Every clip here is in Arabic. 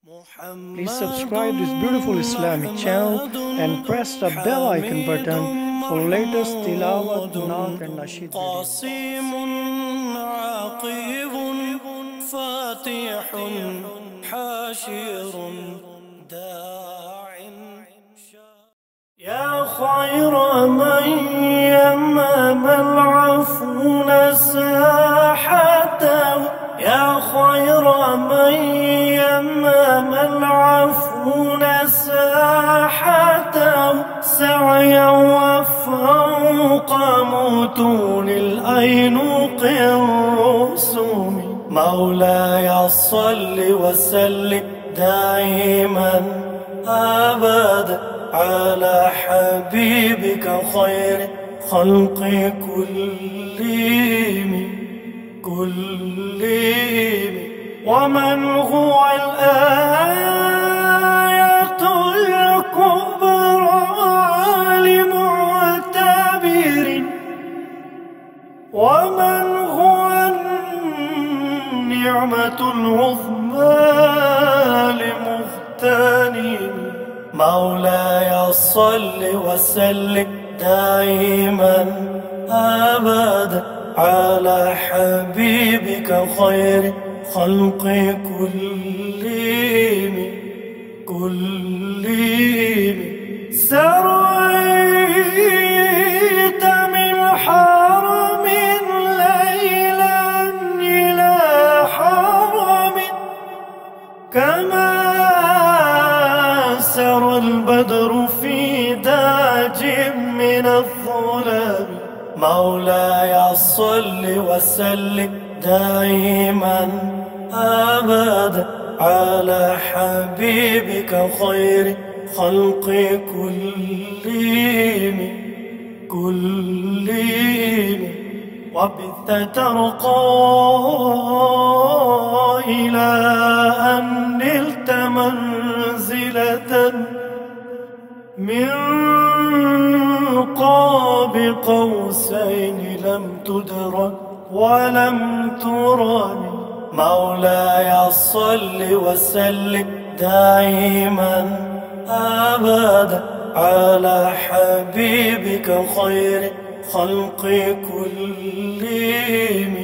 Please subscribe this beautiful Islamic channel and press the bell icon button for latest tilawat, naat and nasheed videos. عقيب فاتح حاشر داع يا خير من يمم العفو ساحته يا خير من يمم العفو ساحته سعيا وفوق متون الأينوق الرسوم مولاي صل وسلم دائما أبدا على حبيبك خير خلق كلهم ومن هو الآية الكبرى لمعتبر ومن هو النعمة العظمى لمغتنم مولاي صل وسلم دائما أبدا على حبيبك خير خلق كلهم سريت من حرم ليلا إلى حرم كما سرى البدر في داج من الظلام مولاي صل وسلم دائما أبدا على حبيبك خير خلق كلهم وبث ترقى إلى أن نلت منزلة من قاب قوسين لم تدرك ولم ترم مولاي صل وسلم دائما أبدا على حبيبك خير خلق كلهم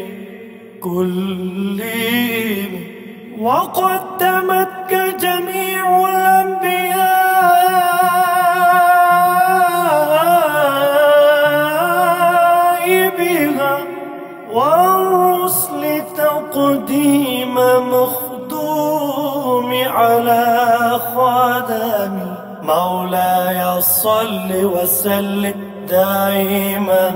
وقدمتك جميع الأنبياء بها والرسل تقديم مخدوم على خدم مولاي صل وسلم دائما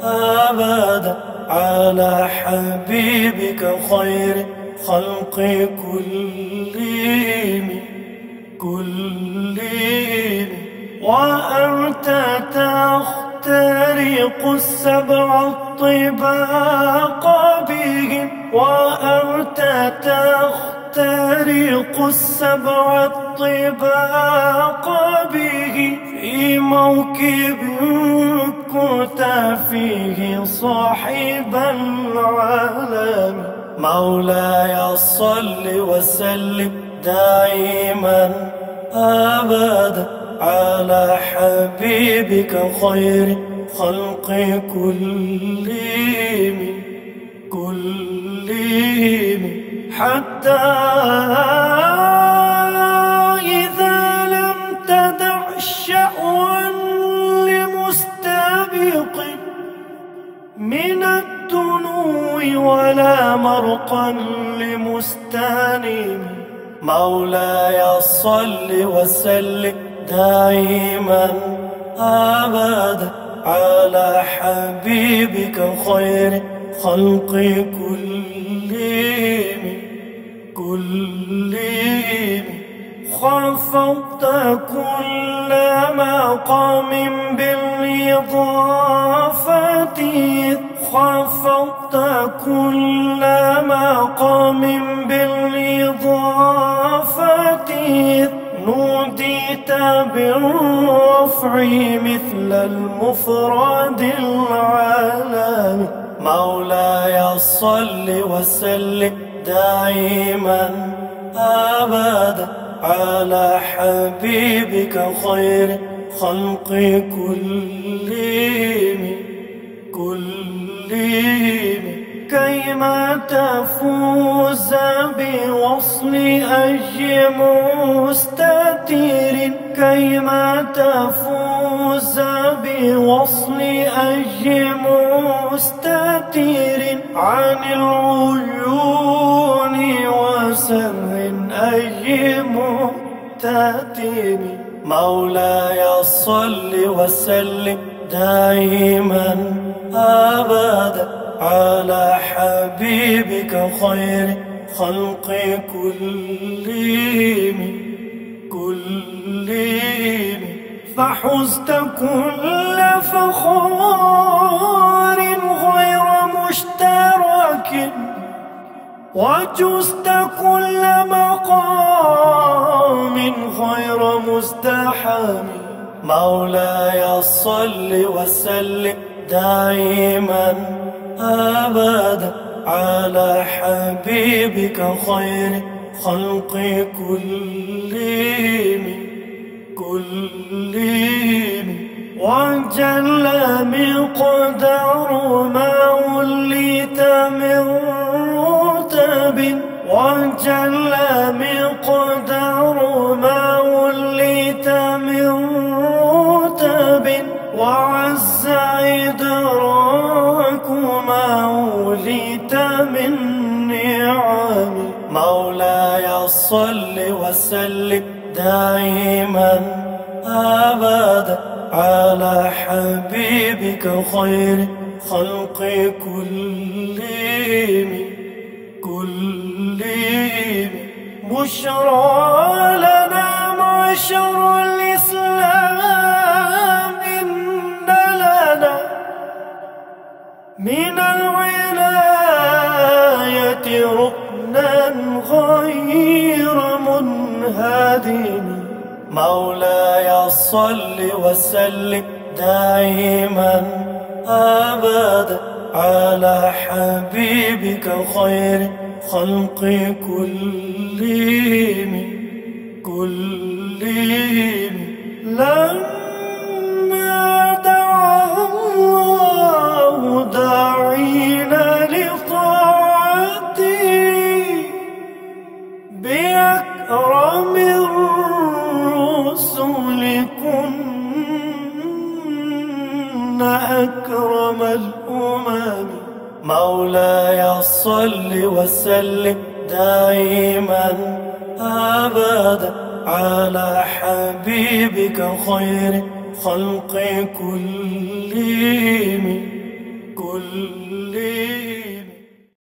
أبدا على حبيبك خير خلق كلهم وأنت تخترق السبع الطباق بهم وأنت تخترق السبع الطباق به في موكب كنت فيه صاحب العالم مولاي صل وسلم دائما أبدا على حبيبك خير خلق كلهم حتى إذا لم تدع شأوا لمستبق من الدنو ولا مرقا لمستنم مولاي صل وسلم دائما أبدا على حبيبك خير خلق كلهم خفضت كل مقام بالإضافة خفضت كل مقام بالإضافة نوديت بالرفع مثل المفرد العالم مولاي صل وسلم دائما أبدا على حبيبك خير خلق كلهم كيما تفوز بوصل أي مستتير كيما تفوز بوصل أي مستتير عن العيون وسر أي متتر مولاي صل وسلم دائما أبدا على حبيبك خير خلق كلهم فحزت كل فخار غير مشترك وجزت كل مقام غير مزدحم مولاي صل وسلم دائما أبدا على حبيبك خير خلق كلهم وجل مقدار ما وليت من رتب وجل مقدار ما وليت من رتب وعز إدراك ما وليت من نعم مولاي صل وسلم دائما أبدا على حبيبك خير خلق كلهم بشرى لنا معشر الإسلام إن لنا من الولاية ركنا غير منهدم مولاي صل وسلم دائما أبدا على حبيبك خير خلق كلهم بشرى لنا معشر الإسلام إن لنا من الولاية ركنا غير منهدم مولاي صل وسلم دائما أبدا على حبيبك خير خلق كلهم بشرى لنا معشر الإسلام إن لنا من الولاية ركنا غير منهدم مولاي صل وسلم دائما أبدا على حبيبك خير خلق كلهم لما دعا الله داعينا لطاعته بأكرم الرسل كن أكرم الأمم مولاي صل وسلم دائما أبدا على حبيبك خير خلق كلهم